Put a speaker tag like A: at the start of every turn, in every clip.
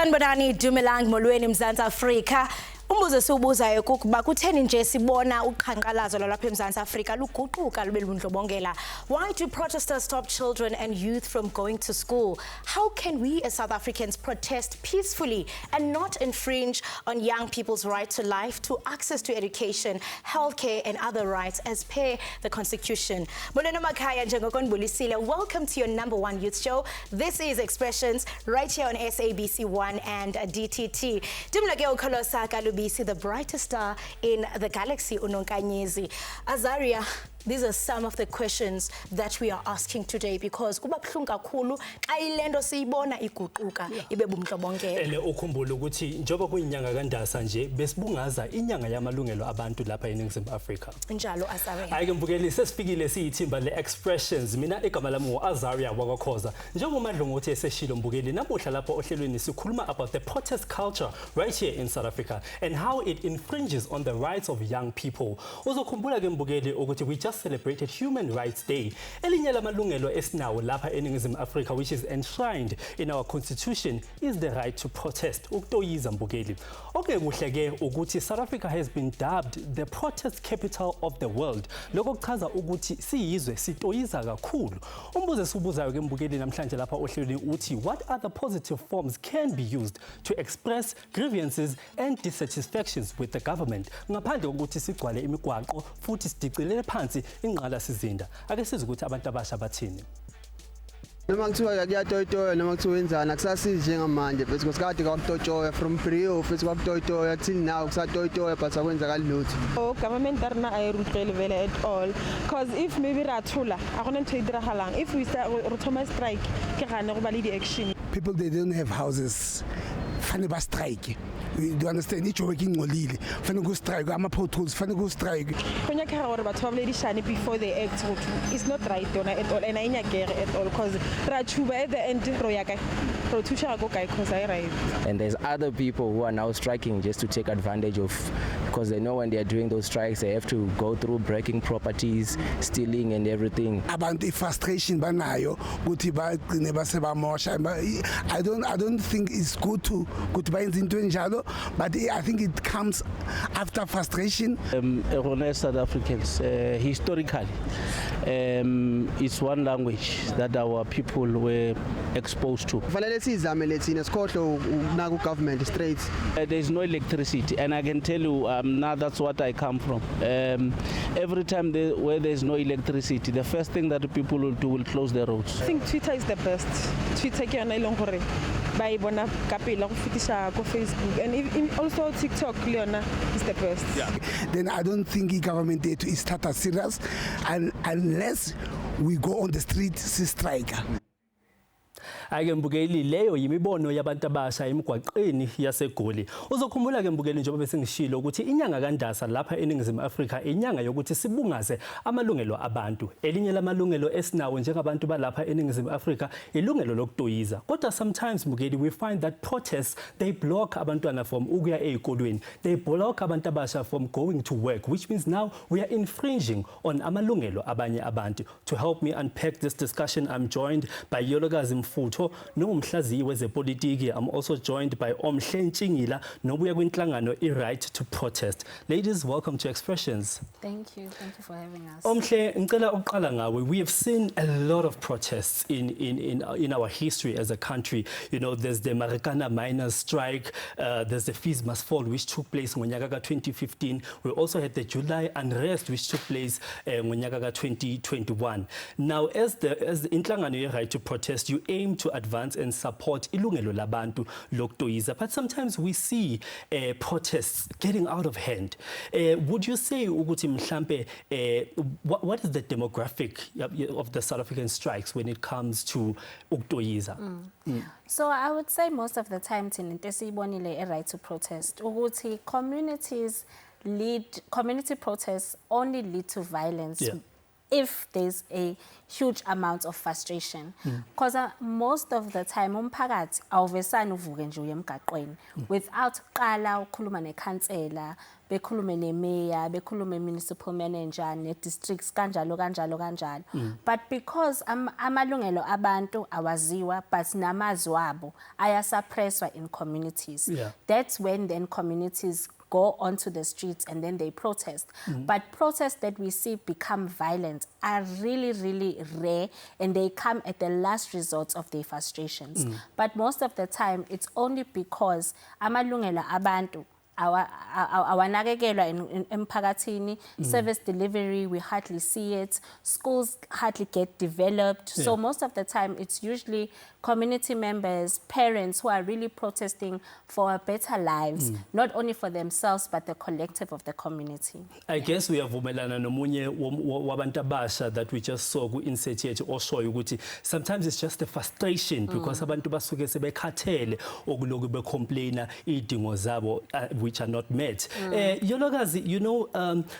A: Sanibonani Dumelang molweni Mzansi Afrika. Umbuzo esiwubuzayo kukuba kutheni nje sibona uqhankqalazo lwalapha eMzantsi Afrika luguquka lube lubundlobongela. Why do protesters stop children and youth from going to school? How can we as South Africans protest peacefully and not infringe on young people's right to life, to access to education, healthcare and other rights as per the Constitution? Welcome to your #1 youth show. This is Expressions right here on SABC 1 and DTT. The brightest star in the galaxy, Unonkanyezi. Azaria, these are some of the questions that we are asking today because kuba buhlungu kakhulu xa ilento siyibona iguquka ibe bumhlobongela.
B: Ukhumbula ukuthi njoba kuyinyanga kaNdasa nje besibungaza inyanga yamalungelo abantu lapha eNingizimu Afrika.
A: Njalo Azaria.
B: Ayike mbukeli sesifikile siyithimba le-Expressions. Mina igama lami Azaria wakakhoza. Njengoba uMadlungu uthi eseshilo mbukeli namuhla lapha ohlelweni sikhuluma about the protest culture right here in South Africa and how it infringes on the rights of young people. Uzokhumbula ke mbukeli ukuthi we just celebrated Human Rights Day. Elinye lamalungelo esinawo lapha eNingizimu Afrika which is enshrined in our constitution is the right to protest. Ukutoyiza mbukeli. Okuhle ke ukuthi South Africa has been dubbed the protest capital of the world. Lokho kuchaza ukuthi siyizwe sitoyiza kakhulu. Umbuzo esibuzayo ke mbukeli namhlanje lapha ohlelweni uthi what other positive forms can be used to express grievances and dissatisfactions with the government ngaphandle kokuthi sigcwale imigwaqo futhi sidicilele phansi ingqala sizinda. Ake size ukuthi abantu abasha bathini.
C: Noma kuthiwa kuyatoyitoya noma kuthiwa wenzana kusasizi njengamanje bese kusikade kwakutotoya from pre bese kwakutoyitoya till now kusatoyitoya but akwenzakali lutho.
D: Oh, government arna ayirutlele vele at all because if maybe rathula akona ntho idiragalang if we start Thomas strike ke gane go ba le di action.
E: People they don't have houses fane ba strike. You understand each working ngolile fane go strike ama potholes fane go strike
D: Konya ka gore batho ba boledi before they act it's not right dona at all and I inyakere at all because ra chuba at the end ro yaka ro thusha go kai cause I right.
F: And there's other people who are now striking just to take advantage of because they know when they are doing those strikes they have to go through breaking properties, stealing and everything.
E: Abantu frustration banayo ukuthi bagcine basebamosha. I don't think it's good to bayenza into enjalo. But I think it comes after frustration.
G: South Africans, historically, it's one language that our people were exposed to. There's no electricity, and I can tell you now that's what I come from. Every time where there's no electricity, the first thing that the people will do will close the roads.
D: I think Twitter is the best. Twitter by bona kapela go fitisha go Facebook and also TikTok Leona is the best.
E: Yeah. Then I don't think the government is start as serious unless we go on the street to strike.
B: Ake mbukeli leyo yimibono yabantu abasha emigwaqeni yaseGoli. Uzokhumbula ke mbukeli njengoba bese ngishilo ukuthi inyanga kaNdasa lapha eNingizimu Afrika inyanga yokuthi sibungaze amalungelo abantu. Elinye lamalungelo esinawo njengabantu balapha eNingizimu Afrika ilungelo lokutoyiza. Kodwa sometimes mbukeli we find that protests they block abantwana from ukuya ezikolweni. They block abantu abasha from going to work, which means now we are infringing on amalungelo abanye abantu. To help me unpack this discussion I'm joined by Yolokazi Mfutho nomhlaziyi wezepolitiki. I'm also joined by Omhle Ntshingila nobuya kwinhlangano I-Right to Protest. Ladies, welcome to Expressions.
H: Thank you for having us.
B: Omhle, ngicela uqala ngawe. We have seen a lot of protests in our history as a country. You know, there's the Marikana miners strike, there's the Fees Must Fall which took place ngonyaka ka 2015. We also had the July unrest which took place ngonyaka ka 2021. Now as the inhlangano I-Right to Protest, you aim to advance and support ilungelo labantu lokutoyiza, but sometimes we see protests getting out of hand. Would you say ukuthi mhlambe what is the demographic of the South African strikes when it comes to ukutoyiza?
H: So I would say most of the time into siyibonile right to protest ukuthi community protests only lead to violence.
B: Yeah.
H: if there's a huge amount of frustration. Because most of the time, umphakathi awuvesani uvuke nje uye emgaqweni without qala ukhuluma nekhansela, bekhulume nemeya, bekhulume municipal manager, ne-districts, kanjalo. But because amalungelo abantu awaziwa, but namazwi wabo ayasuppresswa in communities. That's when then communities go onto the streets and then they protest. But protests that we see become violent are really, really rare, and they come at the last resort of their frustrations. But most of the time, it's only because amalungelo abantu awanakekelwa in emphakathini, service delivery, we hardly see it, schools hardly get developed. So most of the time, it's usually community members, parents who are really protesting for better lives, not only for themselves, but the collective of the community.
B: I guess we have umelana nomunye wabantu abasha that we just saw ku-insert yethu oshoyo ukuthi sometimes it's just a frustration because abantu basuke sebekhathele okuloku becomplaina idingo zabo which are not met. Yolokazi, you know,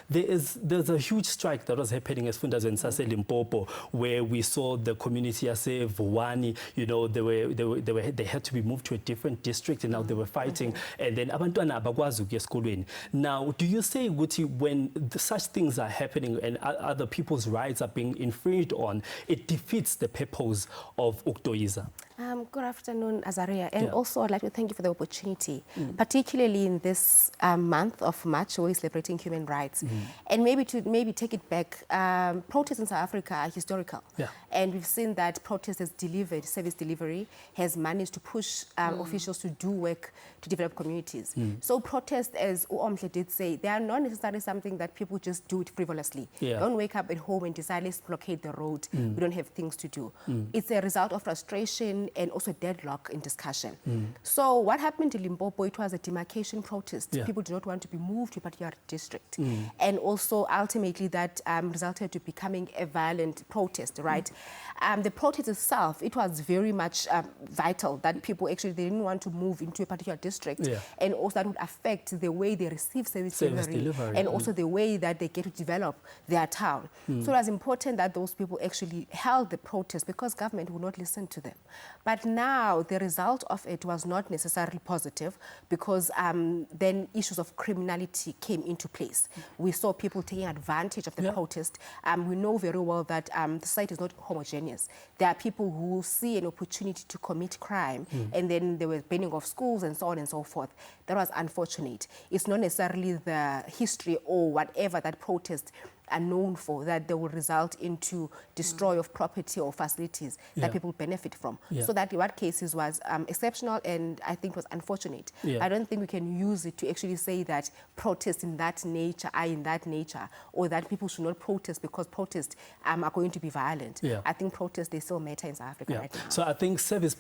B: there's a huge strike that was happening esifundazweni sase Limpopo where we saw the community yase Vuwani, you know, they had to be moved to a different district and now they were fighting and then abantwana abakwazi ukuya esikolweni. Now, do you say ukuthi when such things are happening and other people's rights are being infringed on, it defeats the purpose of Uktoyiza?
I: Good afternoon, Azaria, and also I'd like to thank you for the opportunity, particularly in this month of March where we're celebrating human rights. And maybe to take it back, protests in South Africa are historical. And we've seen that protest has delivered, service delivery has managed to push officials to do work to develop communities. So protests, as Omhle did say, they are not necessarily something that people just do it frivolously. Don't wake up at home and decide, let's blockade the road, we don't have things to do. It's a result of frustration and also deadlock in discussion. So what happened in Limpopo, it was a demarcation protest. People do not want to be moved to a particular district. And also ultimately that resulted to becoming a violent protest, right? The protest itself, it was very much vital that people actually, they didn't want to move into a particular district. And also that would affect the way they receive service delivery. And also the way that they get to develop their town. So it was important that those people actually held the protest because government would not listen to them. But now the result of it was not necessarily positive because then issues of criminality came into place. We saw people taking advantage of the protest. We know very well that the site is not homogeneous. There are people who see an opportunity to commit crime and then there was burning of schools and so on and so forth. That was unfortunate. It's not necessarily the history or whatever that protest are known for, that they will result into destroy of property or facilities that people benefit from. So that in what cases was exceptional and I think was unfortunate. I don't think we can use it to actually say that protests in that nature are in that nature or that people should not protest because protests are going to be violent. I think protests, they still matter in South Africa right now.
B: So I think service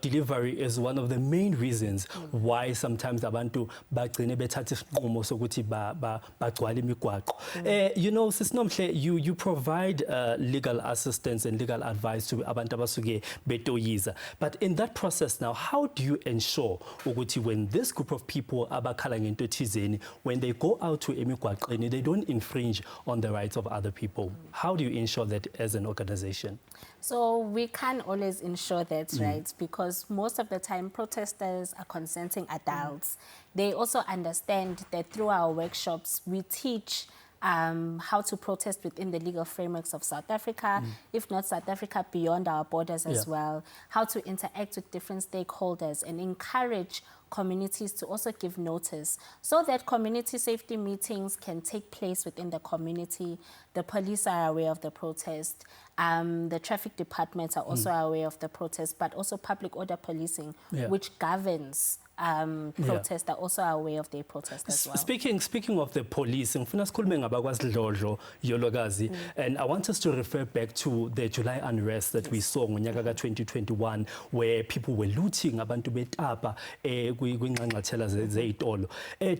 B: delivery is one of the main reasons why sometimes abantu bagcine bethatha isinqumo sokuthi bagcwala imigwaqo. You know, Sis Nomhle, you provide legal assistance and legal advice to abantu abasuke betoyiza. But in that process now, how do you ensure ukuthi when this group of people abakhala ngento thizeni, when they go out to emigwaqeni, they don't infringe on the rights of other people? How do you ensure that as an organization?
H: So we can't always ensure that, right? Because most of the time protesters are consenting adults. They also understand that through our workshops, we teach how to protest within the legal frameworks of South Africa, if not South Africa, beyond our borders as well, how to interact with different stakeholders and encourage communities to also give notice so that community safety meetings can take place within the community. The police are aware of the protest. The traffic departments are also aware of the protest, but also public order policing, which governs protests, are also aware of their protest as well.
B: Speaking of the police, ngifuna sikhulume ngabakwasidlodlo Yolokazi, and I want us to refer back to the July unrest that we saw ngonyaka ka 2021 where people were looting abantu betapa kwingqangqathela zezitolo.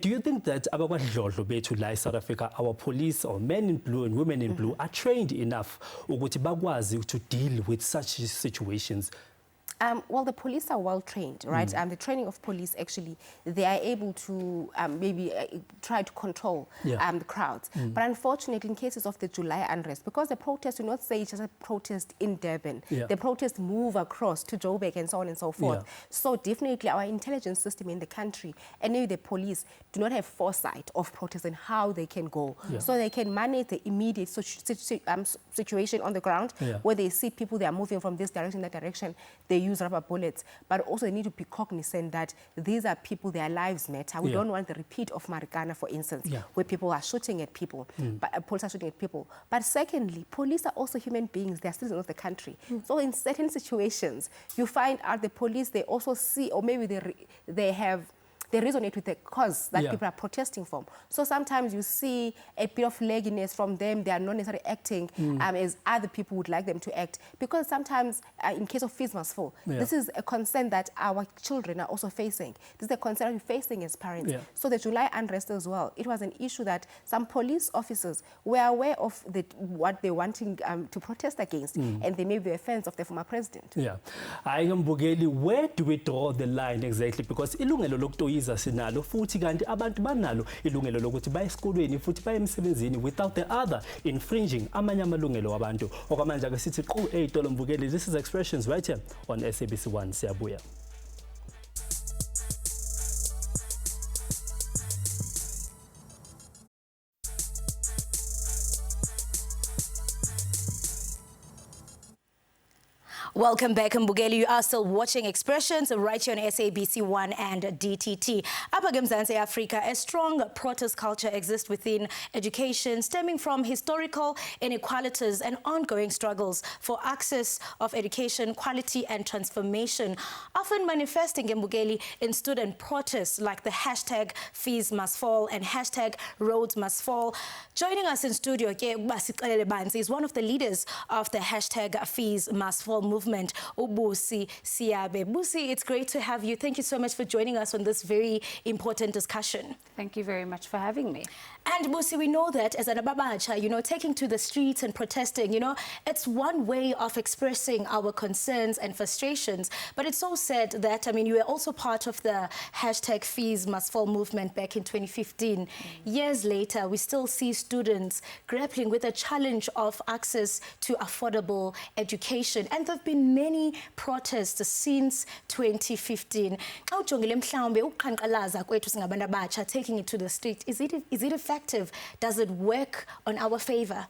B: Do you think that abakwasidlodlo bethu la South Africa, our police or men in blue and women in blue are trained enough ukuthi bakwazi to deal with such situations?
I: Well, the police are well trained, right? The training of police, actually, they are able to maybe try to control the crowds. But unfortunately, in cases of the July unrest, because the protests do not say it's just a protest in Durban, the protests move across to Joburg and so on and so forth. So definitely our intelligence system in the country and maybe the police do not have foresight of protests and how they can go. So they can manage the immediate situation on the ground where they see people, they are moving from this direction, that direction, they use rubber bullets. But also they need to be cognizant that these are people, their lives matter. We don't want the repeat of Marikana, for instance, where people are shooting at people, but police are shooting at people. But secondly, police are also human beings. They are citizens of the country. So in certain situations, you find out the police, they also see, or maybe they resonate with the cause that people are protesting for. So sometimes you see a bit of legginess from them. They are not necessarily acting as other people would like them to act. Because sometimes, in case of fees must fall, this is a concern that our children are also facing. This is a concern we're facing as parents. So the July unrest as well, it was an issue that some police officers were aware of what they're wanting to protest against, and they made the offense of the former president.
B: Where do we draw the line exactly? Because sinalo futhi kanti abantu banalo ilungelo lokuthi baye esikolweni futhi baye emsebenzini without the other infringing amanye amalungelo wabantu. Okwamanje ake sithi qhu eyitolo mbukeli. This is Expressions right here on SABC 1. Siyabuya.
A: Welcome back, Mbugeli. You are still watching Expressions right here on SABC 1 and DTT. Up against Africa, a strong protest culture exists within education, stemming from historical inequalities and ongoing struggles for access of education, quality and transformation, often manifesting, Mbugeli, in student protests like the hashtag Fees Must Fall and hashtag Roads Must Fall. Joining us in studio is one of the leaders of the hashtag Fees Must Fall movement, Ubusi Siabe. Busi, it's great to have you. Thank you so much for joining us on this very important discussion.
H: Thank you very much for having me.
A: And Busi, we know that as an Ababacha, taking to the streets and protesting, it's one way of expressing our concerns and frustrations. But it's so sad that, you were also part of the hashtag Fees Must Fall movement back in 2015. Years later, we still see students grappling with the challenge of access to affordable education. And there have been many protests since 2015. Taking it to the street, is it effective? Does it work on our favor?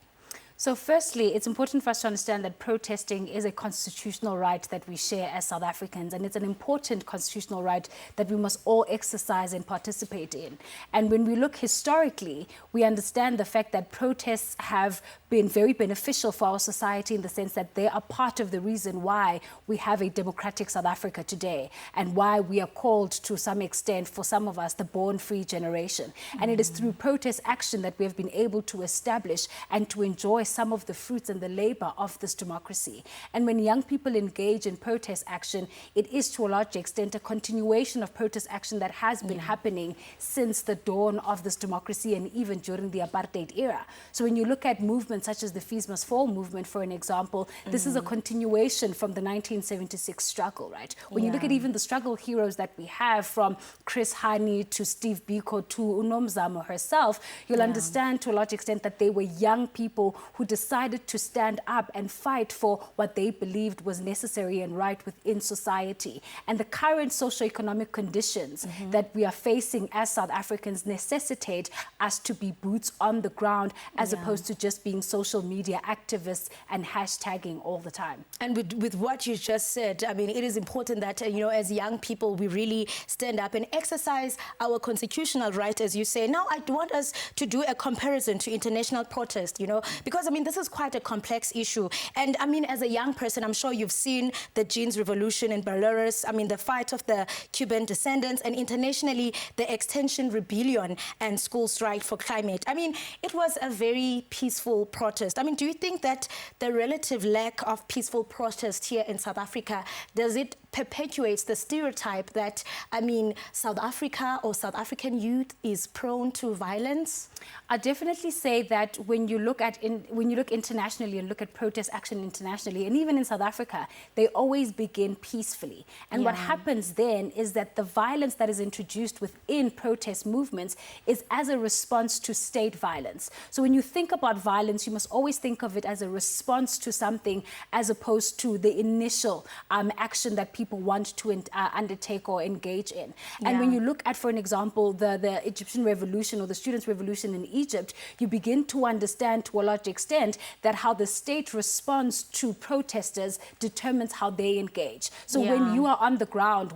H: So firstly, it's important for us to understand that protesting is a constitutional right that we share as South Africans, and it's an important constitutional right that we must all exercise and participate in. And when we look historically, we understand the fact that protests have been very beneficial for our society in the sense that they are part of the reason why we have a democratic South Africa today and why we are called, to some extent, for some of us, the born-free generation. And it is through protest action that we have been able to establish and to enjoy some of the fruits and the labor of this democracy. And when young people engage in protest action, it is to a large extent a continuation of protest action that has been happening since the dawn of this democracy and even during the apartheid era. So when you look at movements such as the Fees Must Fall movement, for an example, this is a continuation from the 1976 struggle, right? When you look at even the struggle heroes that we have, from Chris Hani to Steve Biko to Unomzamo herself, you'll understand to a large extent that they were young people who decided to stand up and fight for what they believed was necessary and right within society. And the current socioeconomic conditions that we are facing as South Africans necessitate us to be boots on the ground as opposed to just being social media activists and hashtagging all the time.
A: And with what you just said, it is important that, as young people, we really stand up and exercise our constitutional right, as you say. Now, I want us to do a comparison to international protest, because, this is quite a complex issue. And, as a young person, I'm sure you've seen the Jeans Revolution in Belarus, the fight of the Cuban descendants, and internationally, the Extension Rebellion and School Strike for Climate. It was a very peaceful protest. Do you think that the relative lack of peaceful protest here in South Africa, does it perpetuates the stereotype that, I mean, South Africa or South African youth is prone to violence?
H: I definitely say that when you look internationally and look at protest action internationally, and even in South Africa, they always begin peacefully. And what happens then is that the violence that is introduced within protest movements is as a response to state violence. So when you think about violence, you must always think of it as a response to something as opposed to the initial action that people want to undertake or engage in. And when you look at, for an example, the Egyptian revolution or the students' revolution in Egypt, you begin to understand to a large extent that how the state responds to protesters determines how they engage. So when you are on the ground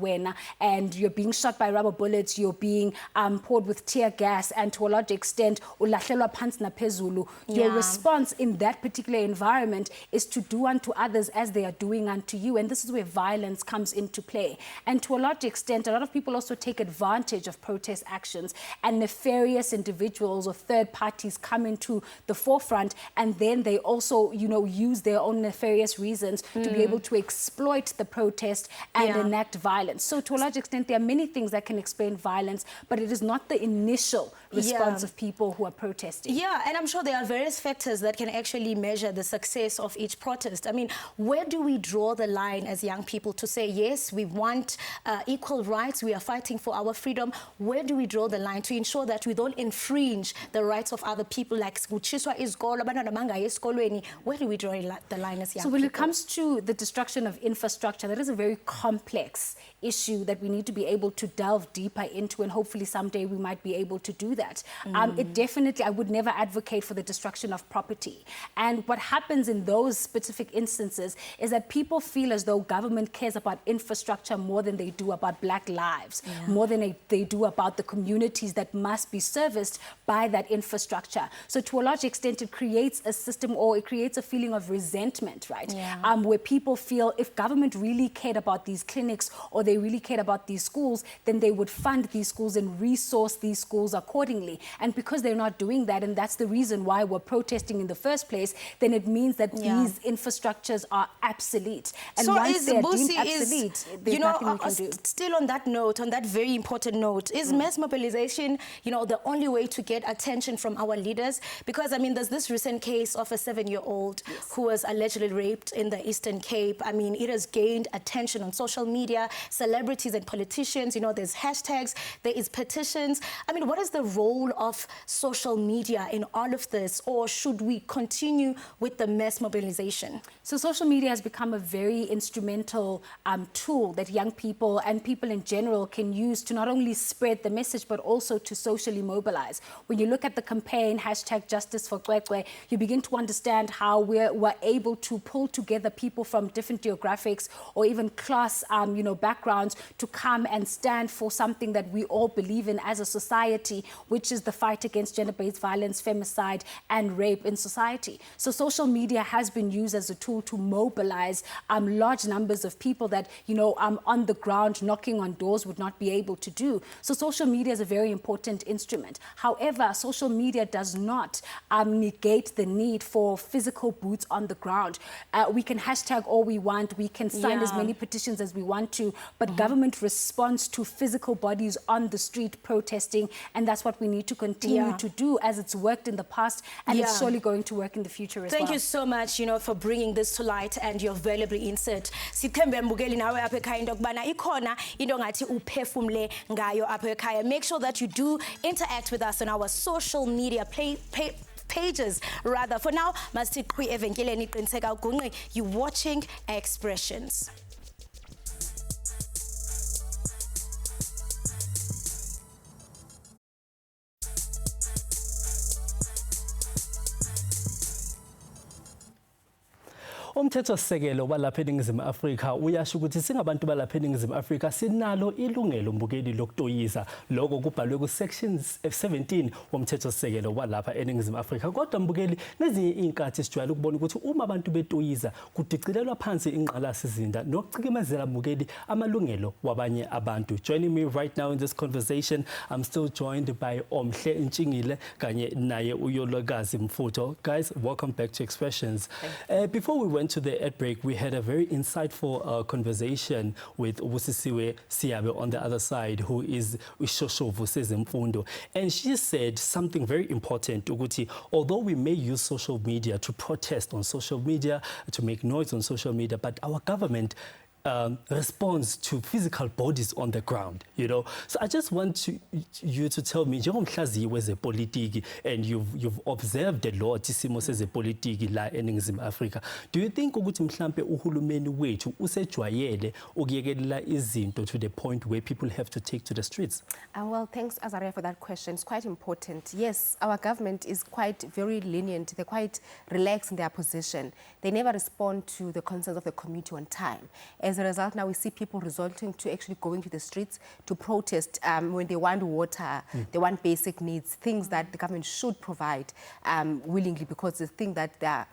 H: and you're being shot by rubber bullets, you're being poured with tear gas, and to a large extent, your response in that particular environment is to do unto others as they are doing unto you. And this is where violence comes into play. And to a large extent, a lot of people also take advantage of protest actions, and nefarious individuals or third parties come into the forefront, and then they also, use their own nefarious reasons to be able to exploit the protest and enact violence. So to a large extent, there are many things that can explain violence, but it is not the initial response of people who are protesting.
A: Yeah, and I'm sure there are various factors that can actually measure the success of each protest. I mean, where do we draw the line as young people to say, yes, we want equal rights, we are fighting for our freedom? Where do we draw the line to ensure that we don't infringe the rights of other people, like where do we draw the line as young people?
H: So when it comes to the destruction of infrastructure, that is a very complex issue that we need to be able to delve deeper into, and hopefully someday we might be able to do that. It definitely, I would never advocate for the destruction of property. And what happens in those specific instances is that people feel as though government cares about infrastructure more than they do about Black lives, more than they do about the communities that must be serviced by that infrastructure. So to a large extent, it creates a system, or it creates a feeling of resentment, right? Where people feel if government really cared about these clinics or they really cared about these schools, then they would fund these schools and resource these schools accordingly. And because they're not doing that, and that's the reason why we're protesting in the first place, then it means that these infrastructures are obsolete. And
A: so
H: once they're deemed obsolete, there's nothing we can do.
A: Still on that note, on that very important note, is mass mobilization, the only way to get attention from our leaders? Because, I mean, there's this recent case of a 7-year-old who was allegedly raped in the Eastern Cape. I mean, it has gained attention on social media, celebrities and politicians, there's hashtags, there is petitions. I mean, what is the role of social media in all of this, or should we continue with the mass mobilization?
H: So social media has become a very instrumental tool that young people and people in general can use to not only spread the message, but also to socially mobilize. When you look at the campaign, #Justice for Kwekwe, you begin to understand how we're able to pull together people from different geographics or even class, backgrounds to come and stand for something that we all believe in as a society, which is the fight against gender-based violence, femicide, and rape in society. So social media has been used as a tool to mobilize large numbers of people that, on the ground knocking on doors would not be able to do. So social media is a very important instrument. However, social media does not negate the need for physical boots on the ground. We can hashtag all we want, we can sign as many petitions as we want to, but government responds to physical bodies on the street protesting, and that's what we need to continue to do, as it's worked in the past, and it's surely going to work in the future as well.
A: Thank you so much, for bringing this to light and your valuable insight. Sithembe mbukeli nawe apha ekhaya into kubana ikhona into ngathi uphefumle ngayo apha ekhaya. Make sure that you do interact with us on our social media pages rather. For now, masithi qhwi evenkeleni qiniseka ugunqi, you watching Expressions.
B: Umthethosisekelo walapha eNingizimu Afrika uyasho ukuthi singabantu balapha eNingizimu Afrika sinalo ilungelo mbukeli lokutoyiza. Lokho kubhalwe ku-section 17 womthethosisekelo walapha eNingizimu Afrika. Kodwa mbukeli, nezinye inkathi sijwayele ukubona ukuthi uma abantu betoyiza kudicilelwa phansi ingqalasizinda nokucikimezela mbukeli amalungelo wabanye abantu. Joining me right now in this conversation, I'm still joined by Omhle Ntshingile kanye naye uYolwekazi Mfutho. Guys, welcome back to Expressions. Before we went to the ad break, we had a very insightful conversation with Ubusisiwe Siabe on the other side, who is Ushoshovu Sezemfundo. And she said something very important, Uguti, although we may use social media to protest on social media, to make noise on social media, but our government responds to physical bodies on the ground, you know. So I just want you to tell me, njengomhlaziyi wezepolitiki, and you've observed a lot isimo sezepolitiki la eNingizimu Afrika. Do you think ukuthi mhlambe uhulumeni wethu usejwayele ukuyekelela izinto to the point where people have to take to the streets?
I: Well, thanks, Azaria, for that question. It's quite important. Yes, our government is quite very lenient. They're quite relaxed in their position. They never respond to the concerns of the community on time. As a result, now we see people resorting to actually going to the streets to protest when they want water, they want basic needs, things that the government should provide willingly, because the thing that they are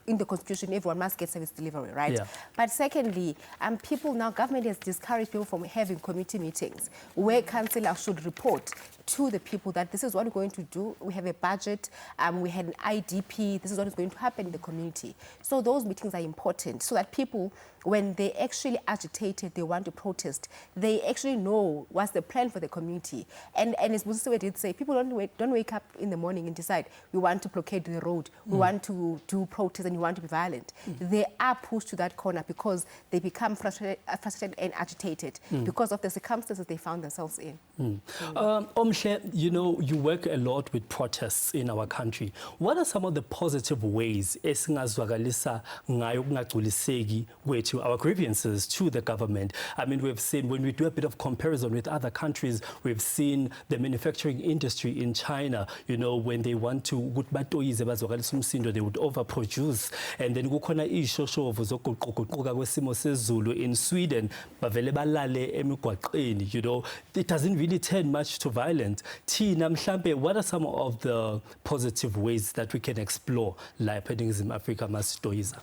I: in the Constitution, everyone must get service delivery, right?
B: Yeah.
I: But secondly, government has discouraged people from having committee meetings where councillors should report to the people that this is what we're going to do. We have a budget, we had an IDP, this is what is going to happen in the community. So those meetings are important so that people, when they actually agitated, they want to protest, they actually know what's the plan for the community. And as Busisiwe did say, people don't wake up in the morning and decide, we want to blockade the road, we want to do protest and we want to be violent. They are pushed to that corner because they become frustrated and agitated because of the circumstances they found themselves in.
B: You know, you work a lot with protests in our country. What are some of the positive ways esingazwakalisa ngayo kungagculiseki kwethu our grievances to the government? I mean, we've seen, when we do a bit of comparison with other countries, we've seen the manufacturing industry in China, you know, when they want to, they would overproduce. And then kukhona ishoshovu zokuguquguquka kwesimo sezulu in Sweden, bavele balale emigwaqeni, you know. It doesn't really turn much to violence. Tina mhlambe, what are some of the positive ways that we can explore like eNingizimu Afrika masitoyiza?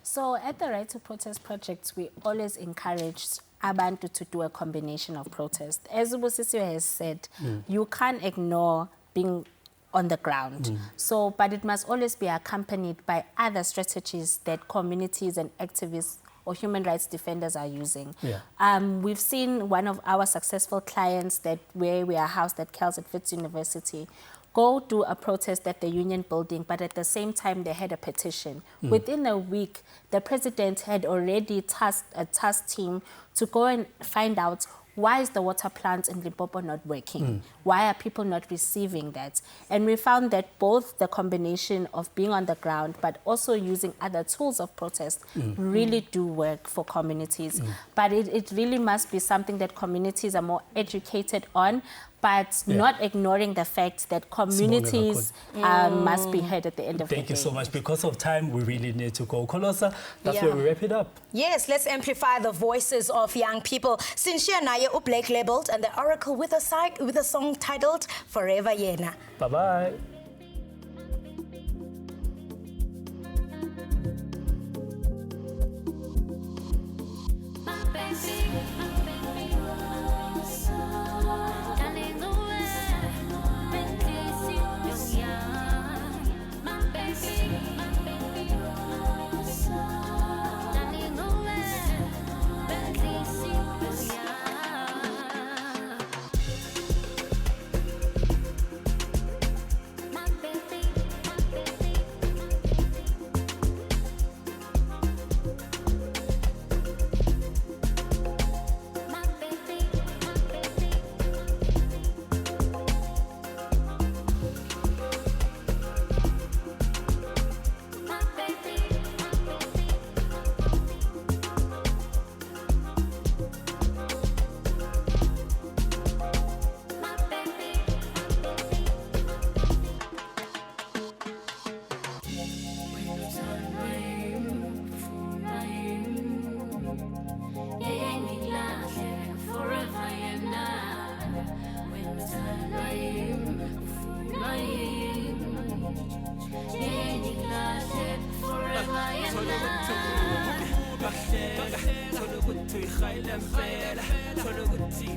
H: So at the Right to Protest projects, we always encouraged abantu to do a combination of protest. As Ubusisiwe has said, you can't ignore being on the ground. So, but it must always be accompanied by other strategies that communities and activists or human rights defenders are using.
B: Yeah.
H: We've seen one of our successful clients that where we are housed at Kells at Wits University go do a protest at the Union building, but at the same time they had a petition. Within a week, the president had already tasked a task team to go and find out why is the water plant in Limpopo not working? Why are people not receiving that? And we found that both the combination of being on the ground but also using other tools of protest really do work for communities. But it really must be something that communities are more educated on, but not ignoring the fact that communities must be heard at the end of the day.
B: Thank you so much. Because of time, we really need to go. Kolosa, that's where we wrap it up.
A: Yes, let's amplify the voices of young people. Sinshia Naye Black labeled and the Oracle with a song titled Forever Yena.
B: Bye-bye.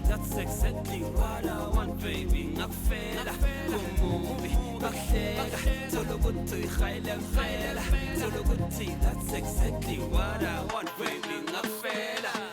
J: That's exactly what I want, baby. Ngakufela, kumubi, ngakuhleka thola ukuthi uyihayile ngifela thola ukuthi that's exactly what I want baby ngakufela